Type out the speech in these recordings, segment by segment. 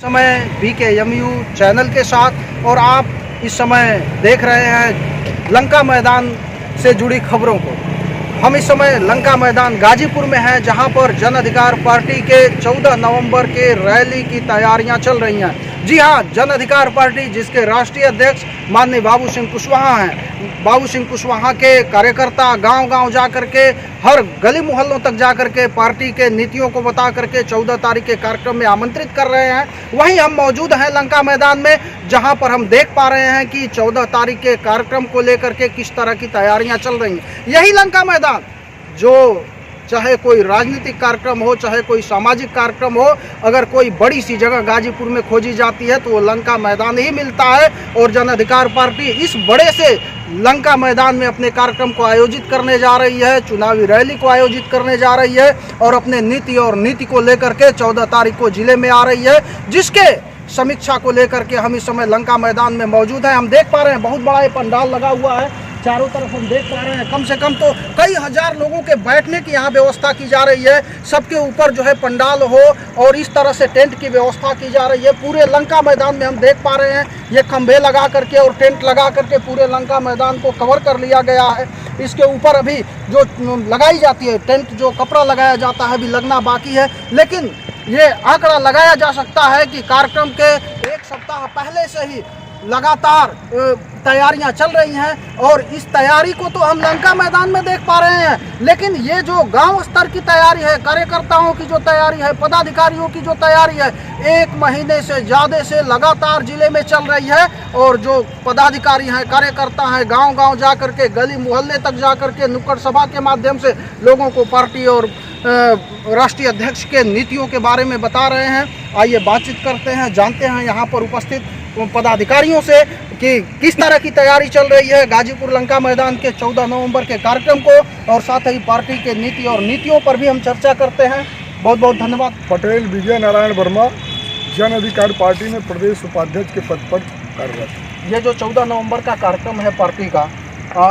समय BKMU channel के साथ और आप इस समय देख रहे हैं लंका मैदान से जुड़ी खबरों को। हम इस समय लंका मैदान गाजीपुर में हैं, जहां पर जन अधिकार पार्टी के 14 नवंबर के रैली की तैयारियां चल रही हैं। जी हां, जन अधिकार पार्टी जिसके राष्ट्रीय अध्यक्ष माननीय बाबू सिंह कुशवाहा हैं। बाबू सिंह कुशवाहा के कार्यकर्ता गांव-गांव जा करके, हर गली मोहल्लों तक जा करके पार्टी के नीतियों को बता करके 14 तारीख के कार्यक्रम में आमंत्रित कर रहे हैं। वहीं हम मौजूद हैं लंका मैदान में, जहां पर हम देख पा रहे हैं कि 14 तारीख के कार्यक्रम को लेकर के किस तरह की तैयारियां चल रही हैं। यही लंका मैदान जो चाहे कोई राजनीतिक कार्यक्रम हो, चाहे कोई सामाजिक कार्यक्रम हो, अगर कोई बड़ी सी जगह गाजीपुर में खोजी जाती है तो वो लंका मैदान ही मिलता है। और जन अधिकार पार्टी इस बड़े से लंका मैदान में अपने कार्यक्रम को आयोजित करने जा रही है, चुनावी रैली को आयोजित करने जा रही है और अपने नीति को लेकर के 14 तारीख को जिले में आ रही है, जिसके समीक्षा को लेकर के हम इस समय लंका मैदान में मौजूद हैं। हम देख पा रहे हैं बहुत बड़ा ये पंडाल लगा हुआ है, चारों तरफ हम देख पा रहे हैं कम से कम तो कई हजार लोगों के बैठने की यहाँ व्यवस्था की जा रही है। सबके ऊपर जो है पंडाल हो और इस तरह से टेंट की व्यवस्था की जा रही है। पूरे लंका मैदान में हम देख पा रहे हैं ये खंभे लगा करके और टेंट लगा करके पूरे लंका मैदान को कवर कर लिया गया है। इसके ऊपर अभी जो लगाई जाती है टेंट, जो कपड़ा लगाया जाता है, अभी लगना बाकी है। लेकिन ये आंकड़ा लगाया जा सकता है कि कार्यक्रम के एक सप्ताह पहले से ही लगातार तैयारियां चल रही हैं और इस तैयारी को तो हम लंका मैदान में देख पा रहे हैं। लेकिन ये जो गांव स्तर की तैयारी है, कार्यकर्ताओं की जो तैयारी है, पदाधिकारियों की जो तैयारी है, 1 महीने से ज़्यादा से लगातार जिले में चल रही है। और जो पदाधिकारी हैं, कार्यकर्ता हैं, गांव-गांव जा करके, गली मोहल्ले तक जा करके नुक्कड़ सभा के माध्यम से लोगों को पार्टी और राष्ट्रीय अध्यक्ष के नीतियों के बारे में बता रहे हैं। आइए बातचीत करते हैं, जानते हैं यहाँ पर उपस्थित पदाधिकारियों से कि किस तरह की तैयारी चल रही है गाजीपुर लंका मैदान के 14 नवंबर के कार्यक्रम को, और साथ ही पार्टी के नीति और नीतियों पर भी हम चर्चा करते हैं। बहुत बहुत धन्यवाद। पटेल विजय नारायण वर्मा, जन अधिकार पार्टी में प्रदेश उपाध्यक्ष के पद पर कार्यरत। ये जो 14 नवंबर का कार्यक्रम है पार्टी का,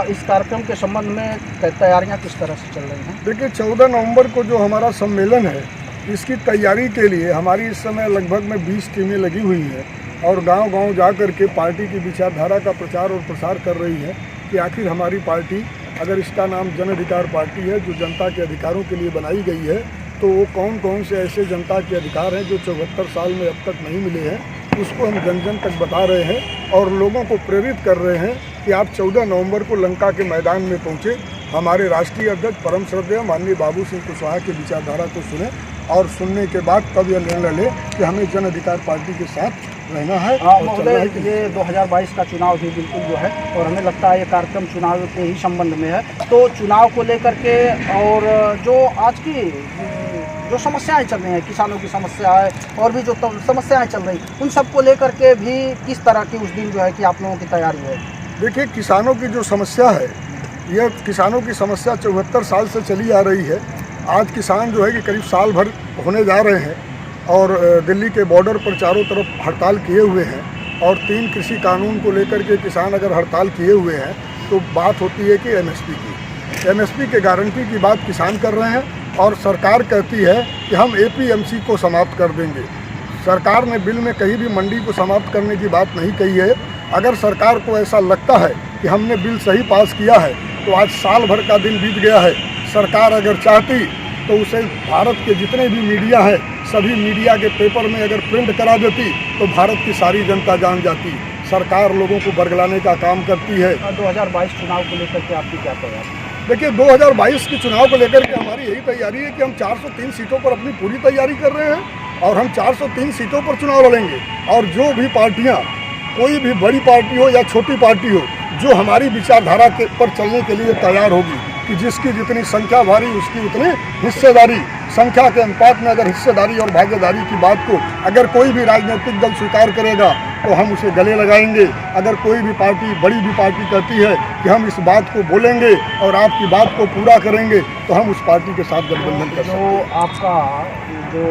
इस कार्यक्रम के संबंध में तैयारियां किस तरह से चल रही हैं? देखिए, 14 नवंबर को जो हमारा सम्मेलन है, इसकी तैयारी के लिए हमारी इस समय लगभग में 20 टीमें लगी हुई हैं और गांव-गांव जा कर के पार्टी की विचारधारा का प्रचार और प्रसार कर रही है कि आखिर हमारी पार्टी, अगर इसका नाम जन अधिकार पार्टी है, जो जनता के अधिकारों के लिए बनाई गई है, तो वो कौन कौन से ऐसे जनता के अधिकार हैं जो 74 साल में अब तक नहीं मिले हैं, उसको हम जन जन तक बता रहे हैं और लोगों को प्रेरित कर रहे हैं कि आप 14 नवंबर को लंका के मैदान में पहुँचे, हमारे राष्ट्रीय अध्यक्ष परम श्रद्धेय माननीय बाबू सिंह कुशवाहा की विचारधारा को सुने और सुनने के बाद तब यह निर्णय ले कि हमें जन अधिकार पार्टी के साथ रहना है। महोदय, ये 2022 का चुनाव भी बिल्कुल जो है, और हमें लगता है ये कार्यक्रम चुनाव के ही संबंध में है, तो चुनाव को लेकर के और जो आज की जो समस्याएं चल रही हैं, किसानों की समस्या है और भी जो समस्याएं चल रही, उन सबको लेकर के भी किस तरह की उस दिन जो है कि आप लोगों की तैयारी है? देखिए, किसानों की जो समस्या है, यह किसानों की समस्या 74 साल से चली आ रही है। आज किसान जो है कि करीब साल भर होने जा रहे हैं और दिल्ली के बॉर्डर पर चारों तरफ हड़ताल किए हुए हैं और 3 कृषि कानून को लेकर के किसान अगर हड़ताल किए हुए हैं तो बात होती है कि एमएसपी के गारंटी की बात किसान कर रहे हैं और सरकार कहती है कि हम एपीएमसी को समाप्त कर देंगे। सरकार ने बिल में कहीं भी मंडी को समाप्त करने की बात नहीं कही है। अगर सरकार को ऐसा लगता है कि हमने बिल सही पास किया है तो आज साल भर का दिन बीत गया है। सरकार अगर चाहती तो उसे भारत के जितने भी मीडिया है, सभी मीडिया के पेपर में अगर प्रिंट करा देती तो भारत की सारी जनता जान जाती। सरकार लोगों को बरगलाने का काम करती है। 2022 चुनाव को लेकर के आपकी क्या तैयारी? देखिए, 2022 के चुनाव को लेकर के हमारी यही तैयारी है कि हम 403 सीटों पर अपनी पूरी तैयारी कर रहे हैं और हम 403 सीटों पर चुनाव लड़ेंगे। और जो भी पार्टियाँ, कोई भी बड़ी पार्टी हो या छोटी पार्टी हो, जो हमारी विचारधारा के पर चलने के लिए तैयार होगी कि जिसकी जितनी संख्या भारी उसकी उतनी हिस्सेदारी, संख्या के अनुपात में अगर हिस्सेदारी और भागीदारी की बात को अगर कोई भी राजनीतिक दल स्वीकार करेगा तो हम उसे गले लगाएंगे। अगर कोई भी पार्टी, बड़ी भी पार्टी कहती है कि हम इस बात को बोलेंगे और आपकी बात को पूरा करेंगे तो हम उस पार्टी के साथ गठबंधन कर सकते हैं। तो आपका जो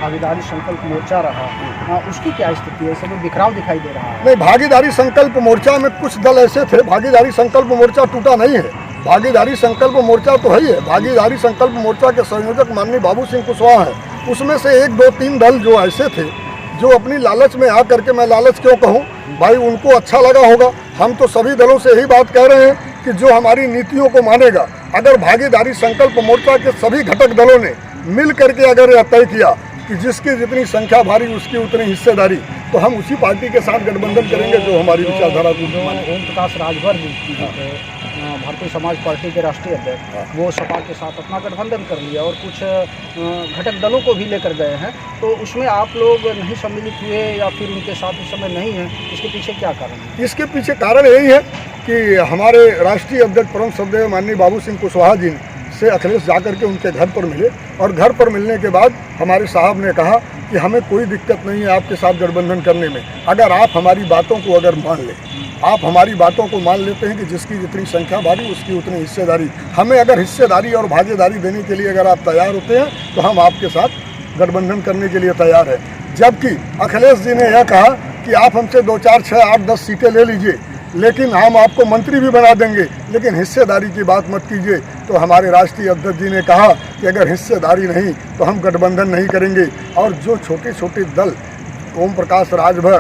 भागीदारी संकल्प मोर्चा रहा, उसकी क्या स्थिति है? इसमें बिखराव दिखाई दे रहा है। नहीं, भागीदारी संकल्प मोर्चा में कुछ दल ऐसे थे, भागीदारी संकल्प मोर्चा टूटा नहीं है। भागीदारी संकल्प मोर्चा तो है ही है। भागीदारी संकल्प मोर्चा के संयोजक माननीय बाबू सिंह कुशवाहा हैं। उसमें से 1, 2, 3 दल जो ऐसे थे जो अपनी लालच में आकर के, मैं लालच क्यों कहूँ भाई, उनको अच्छा लगा होगा। हम तो सभी दलों से यही बात कह रहे हैं कि जो हमारी नीतियों को मानेगा, अगर भागीदारी संकल्प मोर्चा के सभी घटक दलों ने मिल करके अगर यह तय किया कि जिसकी जितनी संख्या भारी उसकी उतनी हिस्सेदारी, तो हम उसी पार्टी के साथ गठबंधन करेंगे जो हमारी विचारधारा को ओम प्रकाश राजभर भारतीय समाज पार्टी के राष्ट्रीय अध्यक्ष, वो सपा के साथ अपना गठबंधन कर लिया और कुछ घटक दलों को भी लेकर गए हैं, तो उसमें आप लोग नहीं सम्मिलित हुए या फिर उनके साथ इस समय नहीं है, इसके पीछे क्या कारण है? इसके पीछे कारण यही है कि हमारे राष्ट्रीय अध्यक्ष परम श्रद्धेय माननीय बाबू सिंह कुशवाहा जी से अखिलेश जाकर के उनके घर पर मिले, और घर पर मिलने के बाद हमारे साहब ने कहा कि हमें कोई दिक्कत नहीं है आपके साथ गठबंधन करने में, अगर आप हमारी बातों को अगर मान लें, आप हमारी बातों को मान लेते हैं कि जिसकी जितनी संख्या भारी उसकी उतनी हिस्सेदारी, हमें अगर हिस्सेदारी और भागीदारी देने के लिए अगर आप तैयार होते हैं तो हम आपके साथ गठबंधन करने के लिए तैयार हैं। जबकि अखिलेश जी ने यह कहा कि आप हमसे 2, 4, 6, 8, 10 सीटें ले लीजिए, लेकिन हम आपको मंत्री भी बना देंगे, लेकिन हिस्सेदारी की बात मत कीजिए। तो हमारे राष्ट्रीय अध्यक्ष जी ने कहा कि अगर हिस्सेदारी नहीं तो हम गठबंधन नहीं करेंगे। और जो छोटे छोटे दल, ओम प्रकाश राजभर,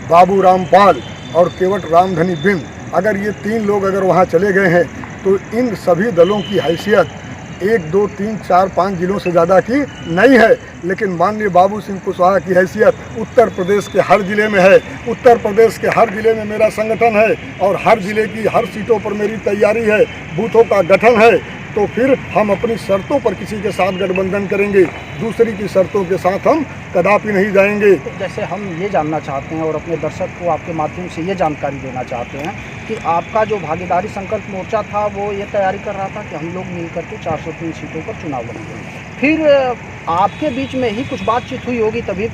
बाबू रामपाल और केवट रामधनी बिंद, अगर ये 3 लोग अगर वहाँ चले गए हैं तो इन सभी दलों की हैसियत 1, 2, 3, 4, 5 जिलों से ज़्यादा की नहीं है, लेकिन माननीय बाबू सिंह कुशवाहा की हैसियत उत्तर प्रदेश के हर जिले में है। उत्तर प्रदेश के हर जिले में मेरा संगठन है और हर जिले की हर सीटों पर मेरी तैयारी है, बूथों का गठन है। तो फिर हम अपनी शर्तों पर किसी के साथ गठबंधन करेंगे, दूसरी की शर्तों के साथ हम कदापि नहीं जाएंगे। तो जैसे हम ये जानना चाहते हैं और अपने दर्शक को आपके माध्यम से ये जानकारी देना चाहते हैं कि आपका जो भागीदारी संकल्प मोर्चा था वो ये तैयारी कर रहा था कि हम लोग मिलकर के 403 सीटों पर चुनाव लड़ेंगे, फिर आपके बीच में ही कुछ बातचीत हुई होगी, तभी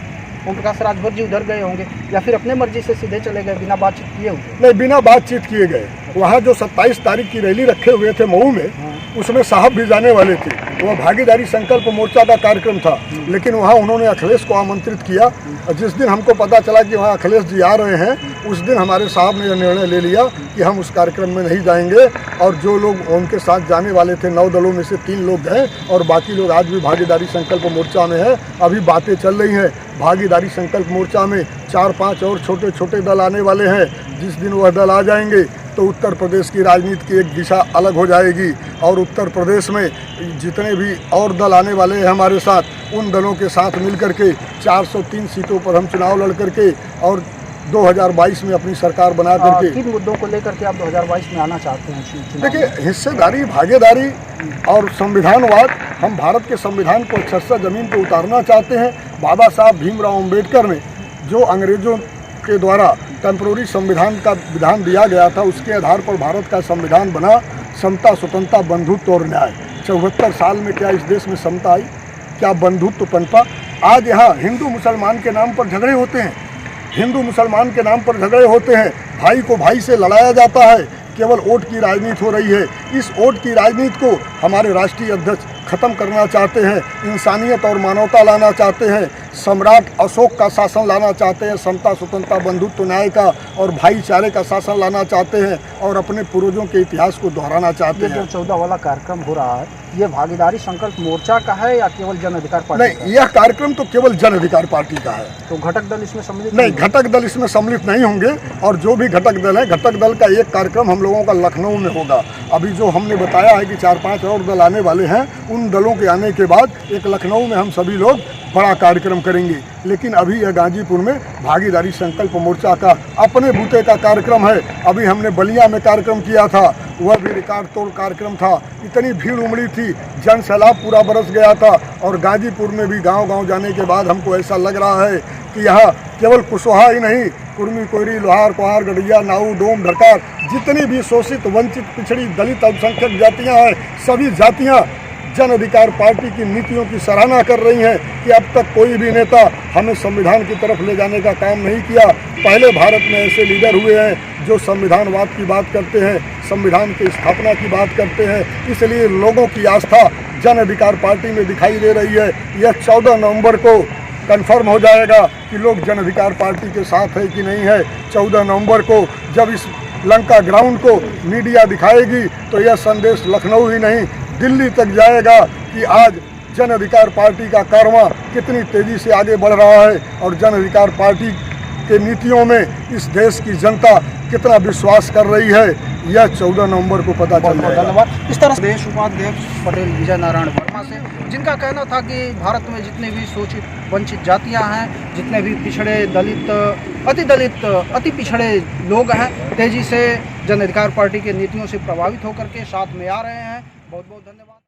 ओम प्रकाश राजभर जी उधर गए होंगे, या फिर अपने मर्जी से सीधे चले गए बिना बातचीत किए हुए? नहीं, बिना बातचीत किए गए। वहाँ जो 27 तारीख की रैली रखे हुए थे मऊ में, उसमें साहब भी जाने वाले थे। वह भागीदारी संकल्प मोर्चा का कार्यक्रम था, लेकिन वहाँ उन्होंने अखिलेश को आमंत्रित किया, और जिस दिन हमको पता चला कि वहाँ अखिलेश जी आ रहे हैं, उस दिन हमारे साहब ने यह निर्णय ले लिया कि हम उस कार्यक्रम में नहीं जाएंगे। और जो लोग उनके साथ जाने वाले थे 9 दलों में से 3 लोग गए, और बाकी लोग आज भी भागीदारी संकल्प मोर्चा में है। अभी बातें चल रही हैं, भागीदारी संकल्प मोर्चा में 4-5 और छोटे छोटे दल आने वाले हैं। जिस दिन वह दल आ जाएंगे तो उत्तर प्रदेश की राजनीति की एक दिशा अलग हो जाएगी, और उत्तर प्रदेश में जितने भी और दल आने वाले हैं हमारे साथ, उन दलों के साथ मिल करके 403 सीटों पर हम चुनाव लड़ करके और 2022 में अपनी सरकार बना करके। किन मुद्दों को लेकर के आप 2022 में आना चाहते हैं? देखिए, हिस्सेदारी, भागीदारी और संविधानवाद, हम भारत के संविधान को अक्षरशः जमीन पर उतारना चाहते हैं। बाबा साहब भीमराव अम्बेडकर ने जो अंग्रेजों के द्वारा टेम्पररी संविधान का विधान दिया गया था, उसके आधार पर भारत का संविधान बना। समता, स्वतंत्रता, बंधुत्व और न्याय। 74 साल में क्या इस देश में समता आई? क्या बंधुत्व पनपा? आज यहाँ हिंदू मुसलमान के नाम पर झगड़े होते हैं, हिंदू मुसलमान के नाम पर झगड़े होते हैं, भाई को भाई से लड़ाया जाता है, केवल वोट की राजनीति हो रही है। इस वोट की राजनीति को हमारे राष्ट्रीय अध्यक्ष खत्म करना चाहते हैं, इंसानियत और मानवता लाना चाहते हैं, सम्राट अशोक का शासन लाना चाहते हैं, समता, स्वतंत्रता, बंधुत्व, न्याय का और भाईचारे का शासन लाना चाहते हैं, और अपने पूर्वजों के इतिहास को दोहराना चाहते हैं। जो 14 वाला कार्यक्रम हो रहा है, ये भागीदारी संकल्प मोर्चा का है या केवल जन अधिकार पार्टी? नहीं, यह कार्यक्रम तो केवल जन अधिकार पार्टी का है। तो घटक दल इसमें सम्मिलित नहीं, घटक दल इसमें सम्मिलित नहीं होंगे। और जो भी घटक दल है, घटक दल का एक कार्यक्रम हम लोगों का लखनऊ में होगा। अभी जो हमने बताया है कि 4-5 और दल आने वाले हैं, उन दलों के आने के बाद एक लखनऊ में हम सभी लोग बड़ा कार्यक्रम करेंगे। लेकिन अभी यह गाजीपुर में भागीदारी संकल्प मोर्चा का अपने बूते का कार्यक्रम है। अभी हमने बलिया में कार्यक्रम किया था, वह भी रिकॉर्ड तोड़ कार्यक्रम था। इतनी भीड़ उमड़ी थी, जन सैलाब पूरा बरस गया था। और गाजीपुर में भी गांव-गांव जाने के बाद हमको ऐसा लग रहा है कि यहाँ केवल कुशवाहा ही नहीं, कुर्मी, कोयरी, लोहार, कुहार, गढ़िया, नाऊ, डोम, ढरकार, जितनी भी शोषित, वंचित, पिछड़ी, दलित, अल्पसंख्यक जातियाँ हैं, सभी जातियाँ जन अधिकार पार्टी की नीतियों की सराहना कर रही हैं कि अब तक कोई भी नेता हमें संविधान की तरफ ले जाने का काम नहीं किया। पहले भारत में ऐसे लीडर हुए हैं जो संविधानवाद की बात करते हैं, संविधान की स्थापना की बात करते हैं। इसलिए लोगों की आस्था जन अधिकार पार्टी में दिखाई दे रही है। यह 14 नवंबर को कन्फर्म हो जाएगा कि लोग जन अधिकार पार्टी के साथ है कि नहीं है। 14 नवंबर को जब इस लंका ग्राउंड को मीडिया दिखाएगी तो यह संदेश लखनऊ ही नहीं, दिल्ली तक जाएगा कि आज जन अधिकार पार्टी का कारवां कितनी तेज़ी से आगे बढ़ रहा है और जन अधिकार पार्टी के नीतियों में इस देश की जनता कितना विश्वास कर रही है, यह 14 नवंबर को पता चल जाएगा। धन्यवाद। इस तरह से प्रदेश उपाध्यक्ष पटेल विजय नारायण वर्मा से, जिनका कहना था कि भारत में जितने भी शोषित वंचित जातियां हैं, जितने भी पिछड़े दलित, अति पिछड़े लोग हैं, तेजी से जन अधिकार पार्टी के नीतियों से प्रभावित होकर के साथ में आ रहे हैं। बहुत बहुत धन्यवाद।